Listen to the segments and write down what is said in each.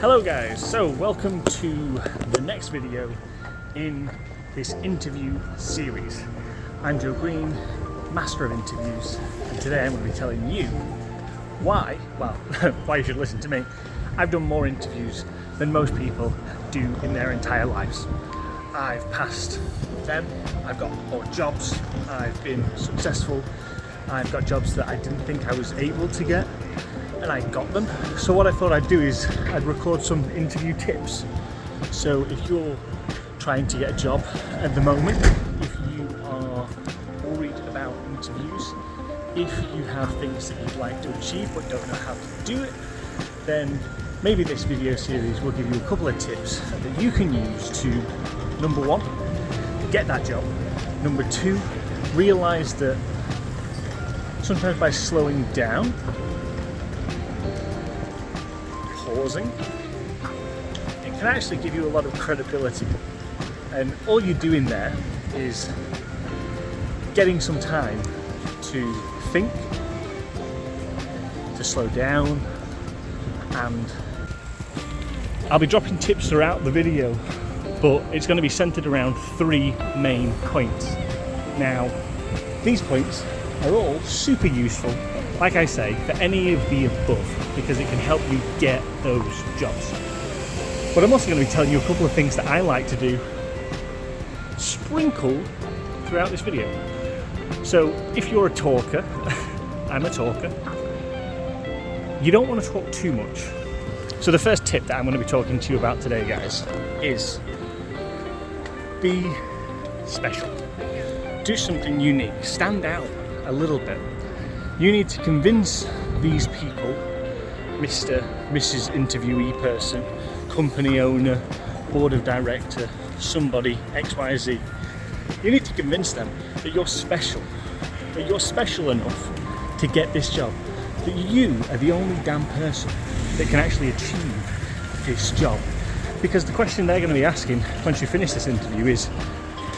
Hello guys, so welcome to the next video in this interview series. I'm Joe Green, master of interviews, and today I'm going to be telling you why you should listen to me. I've done more interviews than most people do in their entire lives. I've passed them, I've got more jobs, I've been successful, I've got jobs that I didn't think I was able to get, and I got them. So what I thought I'd do is I'd record some interview tips. So if you're trying to get a job at the moment, if you are worried about interviews, if you have things that you'd like to achieve but don't know how to do it, then maybe this video series will give you a couple of tips that you can use to, number one, get that job. Number two, realize that sometimes by slowing down, pausing, it can actually give you a lot of credibility. And all you're doing there is getting some time to think, to slow down, and I'll be dropping tips throughout the video, but it's going to be centered around three main points. Now, these points are all super useful, like I say, for any of the above, because it can help you get those jobs. But I'm also going to be telling you a couple of things that I like to do sprinkled throughout this video. So if you're a talker, I'm a talker, you don't want to talk too much. So the first tip that I'm going to be talking to you about today, guys, is be special. Do something unique. Stand out a little bit. You need to convince these people, Mr., Mrs. interviewee person, company owner, board of director, somebody, XYZ. You need to convince them that you're special enough to get this job, that you are the only damn person that can actually achieve this job. Because the question they're going to be asking once you finish this interview is,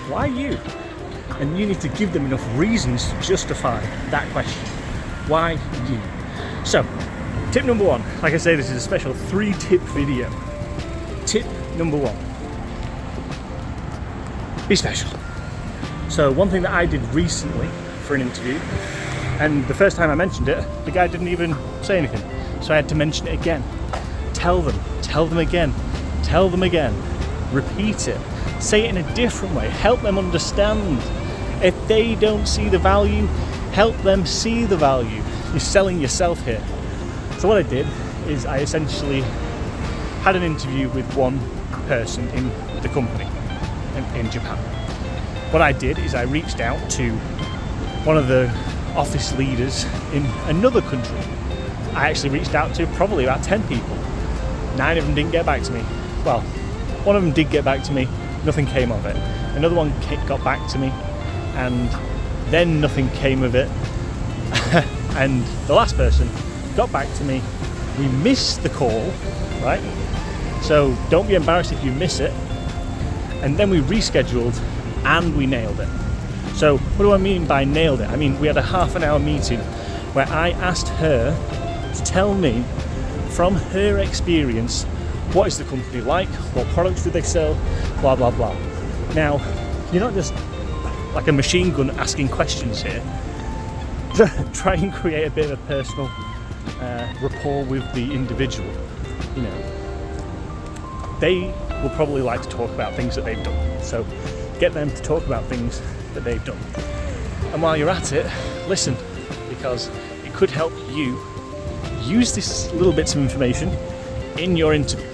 why you? And you need to give them enough reasons to justify that question. Why you? So, tip number one, like I say, this is a special 3-tip video. Tip number one, be special. So one thing that I did recently for an interview, and the first time I mentioned it, the guy didn't even say anything. So I had to mention it again. Tell them again, repeat it, say it in a different way, help them understand. If they don't see the value, help them see the value. You're selling yourself here. So what I did is I essentially had an interview with one person in the company in Japan. What I did is I reached out to one of the office leaders in another country. I actually reached out to probably about 10 people. 9 of them didn't get back to me. Well, one of them did get back to me, nothing came of it. Another one got back to me, and then nothing came of it. And the last person got back to me. We missed the call, right? So don't be embarrassed if you miss it. And then we rescheduled and we nailed it. So what do I mean by nailed it? I mean, we had a half-an-hour meeting where I asked her to tell me from her experience, what is the company like? What products do they sell? Blah, blah, blah. Now, you're not just like a machine gun asking questions here. Try and create a bit of a personal rapport with the individual. You know, they will probably like to talk about things that they've done. So get them to talk about things that they've done. And while you're at it, listen, because it could help you use these little bits of information in your interview.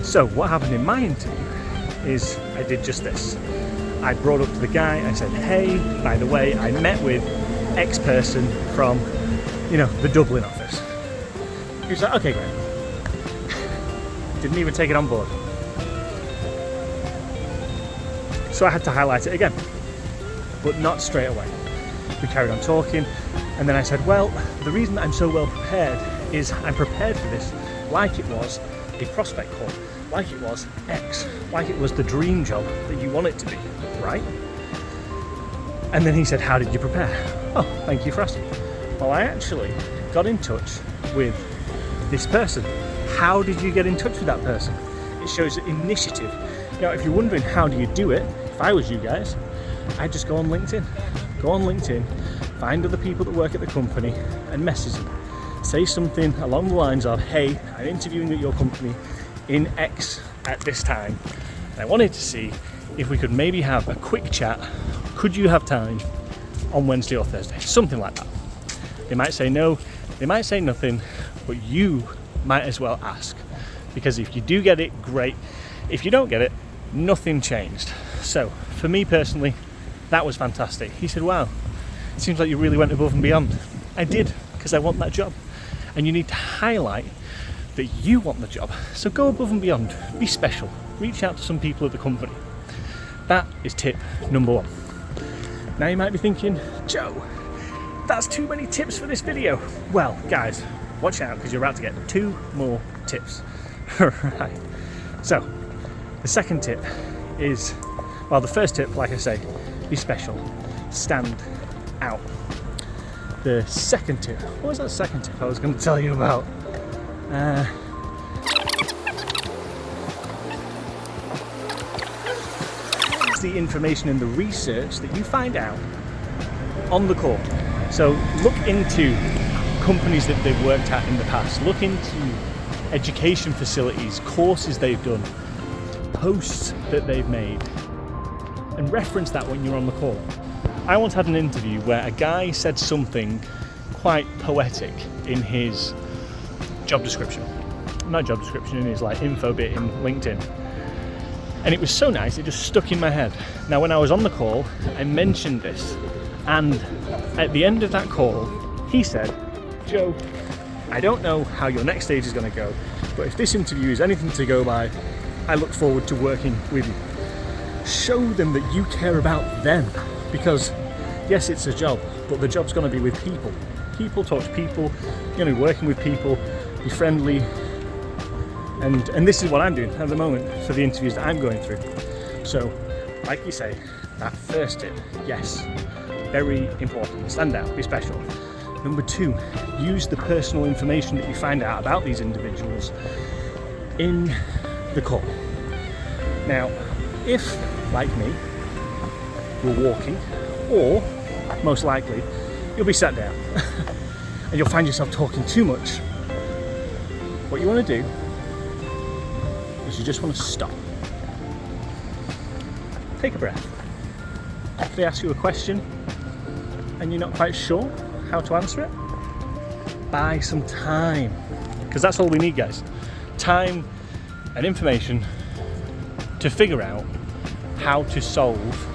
So what happened in my interview is I did just this. I brought up to the guy, I said, hey, by the way, I met with X person from, the Dublin office. He was like, okay, great. Didn't even take it on board. So I had to highlight it again, but not straight away. We carried on talking, and then I said, well, the reason that I'm so well prepared is I'm prepared for this like it was a prospect call, like it was X, like it was the dream job that you want it to be, right? And then he said, how did you prepare? Oh, thank you for asking. Well, I actually got in touch with this person. how did you get in touch with that person? It shows initiative. Now, if you're wondering how do you do it, if I was you guys, I'd just go on LinkedIn. Go on LinkedIn, find other people that work at the company and message them. Say something along the lines of, hey, I'm interviewing at your company in X at this time, and I wanted to see if we could maybe have a quick chat. Could you have time on Wednesday or Thursday? Something like that. They might say no, they might say nothing, but you might as well ask. Because if you do get it, great. If you don't get it, nothing changed. So for me personally, that was fantastic. He said, wow, it seems like you really went above and beyond. I did, because I want that job. And you need to highlight that you want the job. So go above and beyond, be special, reach out to some people at the company. That is tip number 1. Now you might be thinking, Joe, that's too many tips for this video. Well, guys, watch out, because you're about to get 2 more tips. Right. So, the second tip is, well, the first tip, like I say, be special, stand out. The second tip, what was that second tip I was going to tell you about? It's the information and the research that you find out on the call. So look into companies that they've worked at in the past, look into education facilities, courses they've done, posts that they've made, and reference that when you're on the call. I once had an interview where a guy said something quite poetic in his job description. Not job description, in his like info bit in LinkedIn. And it was so nice, it just stuck in my head. Now when I was on the call, I mentioned this, and at the end of that call, he said, Joe, I don't know how your next stage is going to go, but if this interview is anything to go by, I look forward to working with you. Show them that you care about them, because yes, it's a job, but the job's going to be with people. People talk to people, you're going to be working with people, be friendly, and this is what I'm doing at the moment for the interviews that I'm going through. So, like you say, that first tip, yes, very important, stand out, be special. Number 2, use the personal information that you find out about these individuals in the call. Now, if, like me, you're walking, or most likely, you'll be sat down and you'll find yourself talking too much, what you want to do is you just want to stop. Take a breath. If they ask you a question and you're not quite sure how to answer it, buy some time, because that's all we need, guys. Time and information to figure out how to solve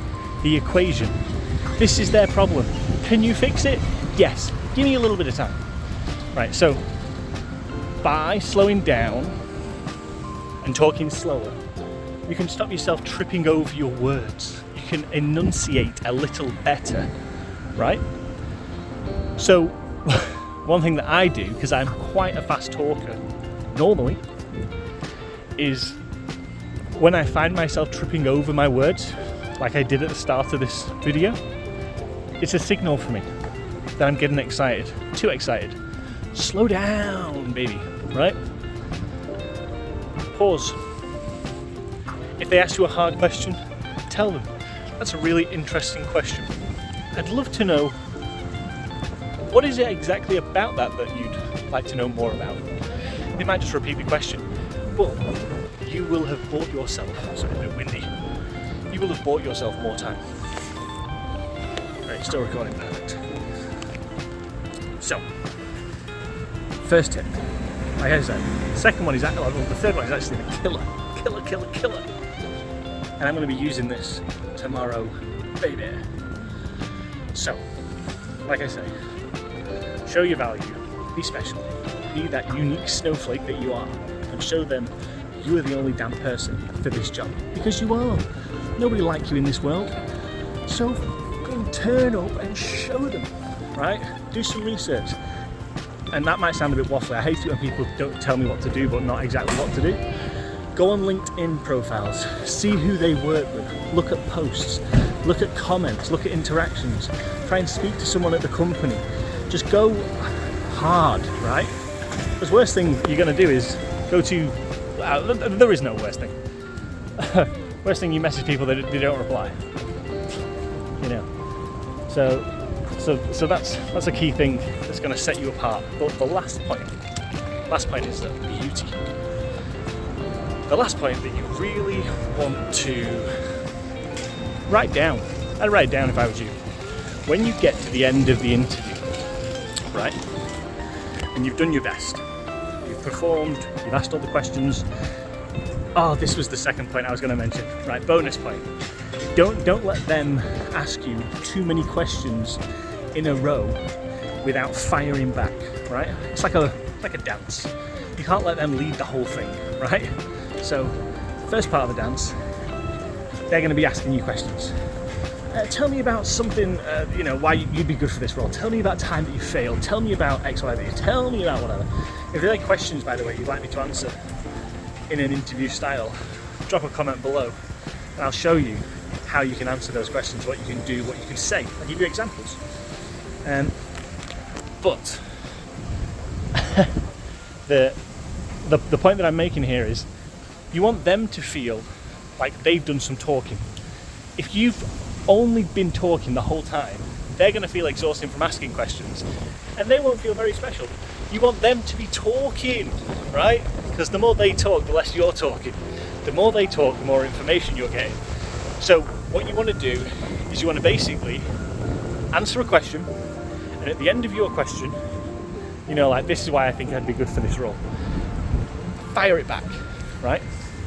the equation. This is their problem. Can you fix it? Yes. Give me a little bit of time. Right, so by slowing down and talking slower, you can stop yourself tripping over your words. You can enunciate a little better, right? So one thing that I do, because I'm quite a fast talker normally, is when I find myself tripping over my words, like I did at the start of this video, it's a signal for me that I'm getting excited, too excited. Slow down, baby, right? Pause. If they ask you a hard question, tell them, that's a really interesting question. I'd love to know, what is it exactly about that you'd like to know more about? They might just repeat the question, but you will have bought yourself, sorry, a bit windy, you will have bought yourself more time. Right, still recording, perfect. So, first tip, like I said, the second one is actually, well, the third one is actually the killer. And I'm going to be using this tomorrow, baby. So, like I say, show your value, be special, be that unique snowflake that you are, and show them you are the only damn person for this job, because you are. Nobody like you in this world. So go and turn up and show them, right? Do some research. And that might sound a bit waffly. I hate it when people don't tell me what to do, but not exactly what to do. Go on LinkedIn profiles, see who they work with, look at posts, look at comments, look at interactions, try and speak to someone at the company. Just go hard, right? Because worst thing you're going to do is Go to, there is no worst thing. Worst thing, you message people that they don't reply. You know, so that's a key thing that's going to set you apart. But the last point is the beauty. The last point that you really want to write down. I'd write it down if I was you. When you get to the end of the interview, right, and you've done your best, you've performed, you've asked all the questions. Oh, this was the second point I was going to mention. Right, bonus point. Don't let them ask you too many questions in a row without firing back, right? It's like a dance. You can't let them lead the whole thing, right? So, first part of the dance, they're going to be asking you questions. Tell me about something, why you'd be good for this role. Tell me about time that you failed. Tell me about X, Y, Z. Tell me about whatever. If there are questions, by the way, you'd like me to answer in an interview style, drop a comment below and I'll show you how you can answer those questions, what you can do, what you can say. I'll give you examples. But the point that I'm making here is you want them to feel like they've done some talking. If you've only been talking the whole time, they're going to feel exhausted from asking questions and they won't feel very special. You want them to be talking, right? Because the more they talk, the less you're talking. The more they talk, the more information you're getting. So what you want to do is you want to basically answer a question, and at the end of your question, like, this is why I think I'd be good for this role. Fire it back, right?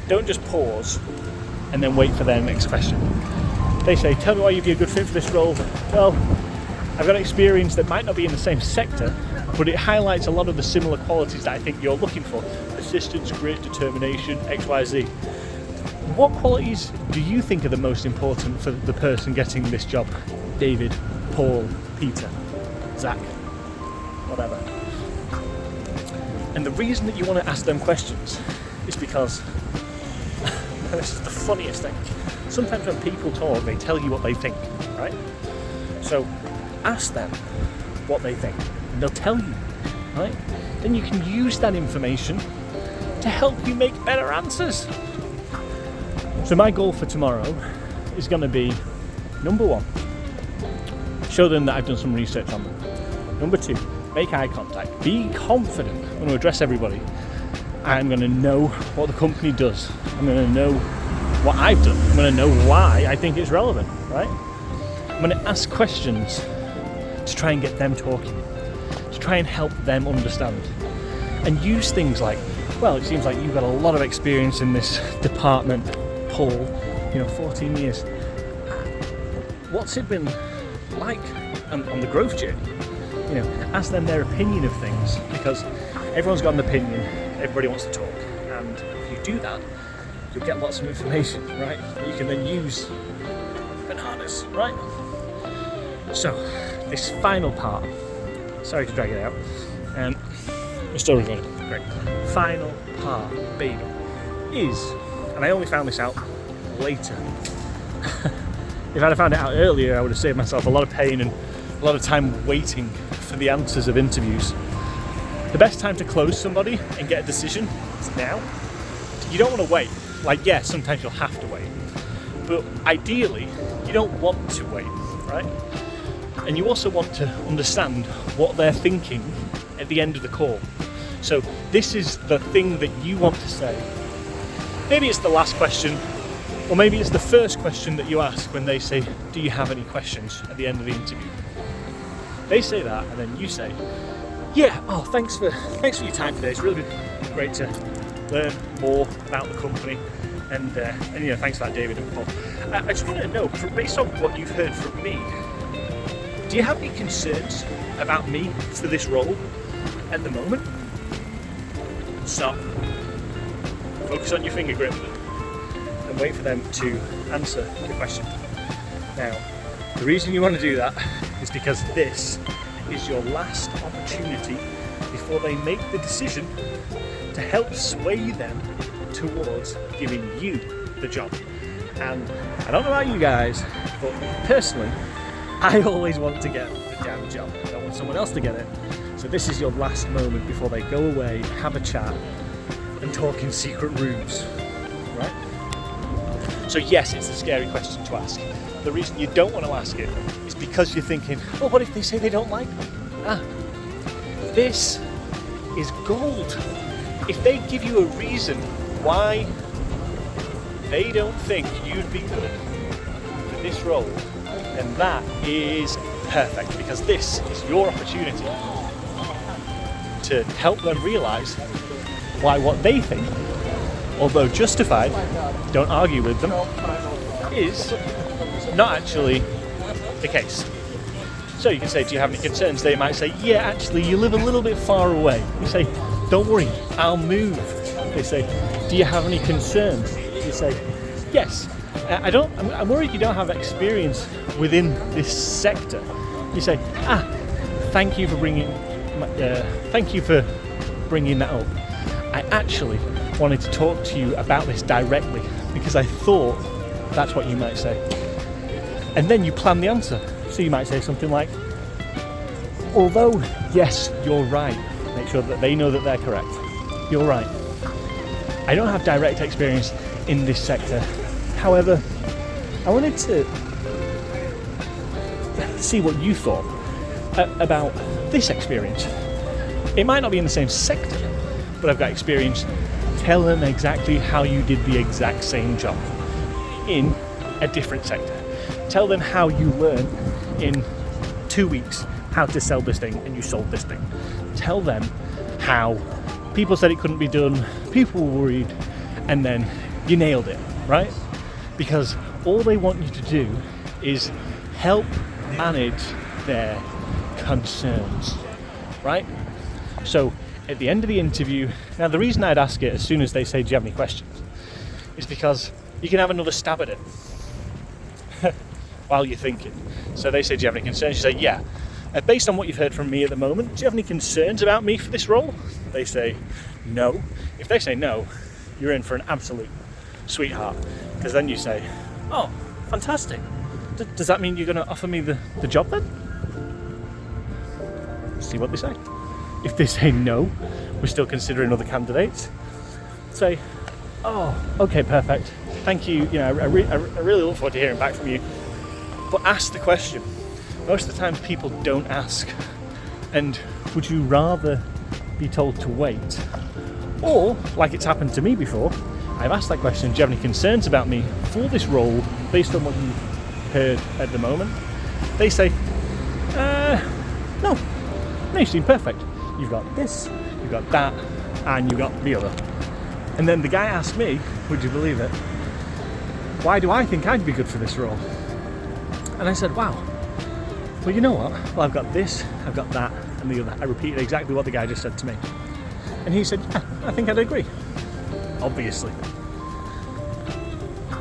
Don't just pause and then wait for their next question. They say, tell me why you'd be a good fit for this role. Well, I've got experience that might not be in the same sector, but it highlights a lot of the similar qualities that I think you're looking for. Persistence, grit, determination, X, Y, Z. What qualities do you think are the most important for the person getting this job? David, Paul, Peter, Zach, whatever. And the reason that you want to ask them questions is because this is the funniest thing. Sometimes when people talk, they tell you what they think, right? So ask them what they think, and they'll tell you, right? Then you can use that information to help you make better answers. So my goal for tomorrow is going to be, number one, show them that I've done some research on them. Number two, make eye contact. Be confident. I'm going to address everybody. I'm going to know what the company does. I'm going to know what I've done. I'm going to know why I think it's relevant, right? I'm going to ask questions to try and get them talking, to try and help them understand. And use things like, well, it seems like you've got a lot of experience in this department, Paul, 14 years. What's it been like on the growth journey? Ask them their opinion of things, because everyone's got an opinion, everybody wants to talk. And if you do that, you'll get lots of information, right? You can then use bananas, right? So, this final part, sorry to drag it out, we're still recording, great. Final part, baby, is, and I only found this out later. If I'd have found it out earlier, I would have saved myself a lot of pain and a lot of time waiting for the answers of interviews. The best time to close somebody and get a decision is now. You don't want to wait. Like, yes, sometimes you'll have to wait. But ideally, you don't want to wait, right? And you also want to understand what they're thinking at the end of the call. So this is the thing that you want to say. Maybe it's the last question, or maybe it's the first question that you ask when they say, do you have any questions at the end of the interview? They say that, and then you say, yeah, thanks for your time today. It's really been great to learn more about the company, and thanks for that, David and Paul. I just want to know, based on what you've heard from me, do you have any concerns about me for this role at the moment? Stop. Focus on your finger grip and wait for them to answer the question. Now, the reason you want to do that is because this is your last opportunity before they make the decision to help sway them towards giving you the job. And I don't know about you guys, but personally, I always want to get the damn job. I don't want someone else to get it. So this is your last moment before they go away, have a chat, and talk in secret rooms, right? So yes, it's a scary question to ask. The reason you don't want to ask it is because you're thinking, well, what if they say they don't like me? This is gold. If they give you a reason why they don't think you'd be good for this role, then that is perfect, because this is your opportunity to help them realise why what they think, although justified, don't argue with them, is not actually the case. So you can say, do you have any concerns? They might say, yeah, actually, you live a little bit far away. You say, don't worry, I'll move. They say, do you have any concerns? You say, yes. I'm worried you don't have experience within this sector. You say, thank you for bringing that up. I actually wanted to talk to you about this directly because I thought that's what you might say. And then you plan the answer. So you might say something like, although, yes, you're right. Make sure that they know that they're correct. You're right. I don't have direct experience in this sector. However, I wanted to see what you thought about this experience. It might not be in the same sector, but I've got experience. Tell them exactly how you did the exact same job in a different sector. Tell them how you learned in 2 weeks how to sell this thing and you sold this thing. Tell them how people said it couldn't be done, people were worried, and then you nailed it, right? Because all they want you to do is help manage their concerns, right? So at the end of the interview, now the reason I'd ask it as soon as they say, do you have any questions, is because you can have another stab at it while you're thinking. So they say, do you have any concerns? You say, yeah. Based on what you've heard from me at the moment, do you have any concerns about me for this role? They say, no. If they say no, you're in for an absolute sweetheart. Because then you say, oh, fantastic. Does that mean you're going to offer me the job then? See what they say. If they say no, we're still considering other candidates. Say, oh, okay, perfect. Thank you. You know, I really look forward to hearing back from you. But ask the question. Most of the time people don't ask. And would you rather be told to wait? Or, like it's happened to me before, I've asked that question, do you have any concerns about me for this role based on what you've heard at the moment? They say, no, you seem perfect. You've got this, you've got that, and you've got the other. And then the guy asked me, would you believe it, why do I think I'd be good for this role? And I said, wow, well, you know what? Well, I've got this, I've got that, and the other. I repeated exactly what the guy just said to me. And he said, yeah, I think I'd agree. Obviously.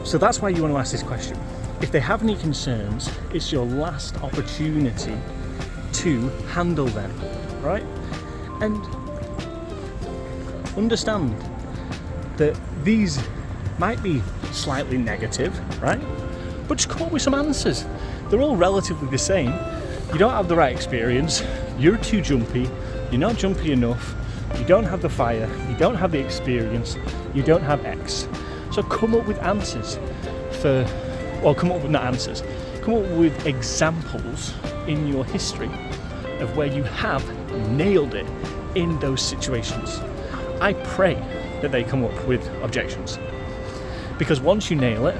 So that's why you want to ask this question. If they have any concerns, it's your last opportunity to handle them, right? And understand that these might be slightly negative, right? But just come up with some answers. They're all relatively the same. You don't have the right experience, you're too jumpy, you're not jumpy enough, you don't have the fire, you don't have the experience, you don't have X. So come up with answers come up with examples in your history of where you have nailed it in those situations. I pray that they come up with objections. Because once you nail it,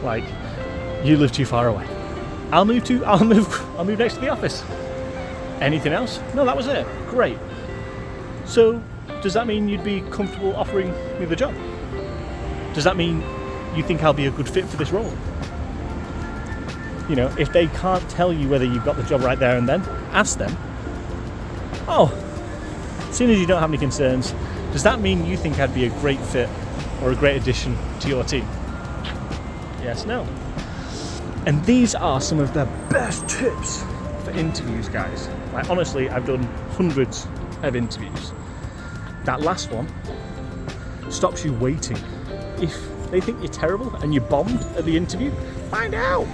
like, you live too far away. I'll move next to the office. Anything else? No, that was it. Great. So, does that mean you'd be comfortable offering me the job? Does that mean you think I'll be a good fit for this role? You know, if they can't tell you whether you've got the job right there and then, ask them, oh, as soon as you don't have any concerns, does that mean you think I'd be a great fit or a great addition to your team? Yes, no. And these are some of the best tips for interviews, guys. Like, honestly, I've done hundreds of interviews. That last one stops you waiting. If they think you're terrible and you bombed at the interview, find out.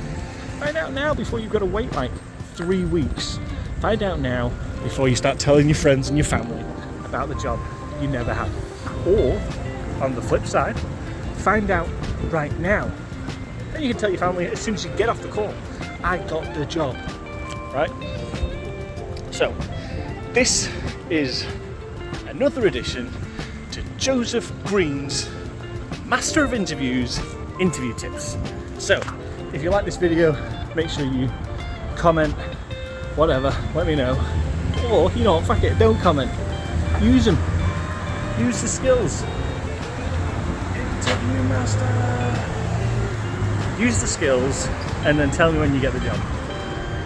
Find out now before you've got to wait like 3 weeks. Find out now before you start telling your friends and your family about the job you never had. Or on the flip side, find out right now. Then you can tell your family as soon as you get off the call, I got the job, right? So, this is another edition to Joseph Green's Master of Interviews interview tips. So, if you like this video, make sure you comment, whatever, let me know. Or, you know what, fuck it, don't comment. Use them. Use the skills. Interview master. Use the skills and then tell me when you get the job.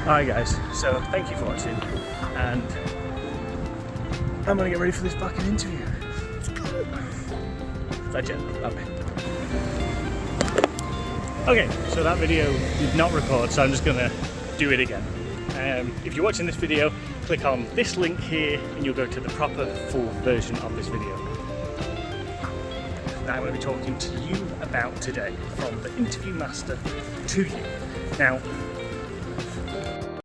Alright guys, so thank you for watching, and I'm gonna get ready for this fucking interview. That's it. Bye. Okay, so that video did not record, so I'm just gonna do it again. If you're watching this video, click on this link here and you'll go to the proper full version of this video that I'm going to be talking to you about today, from the interview master to you. Now,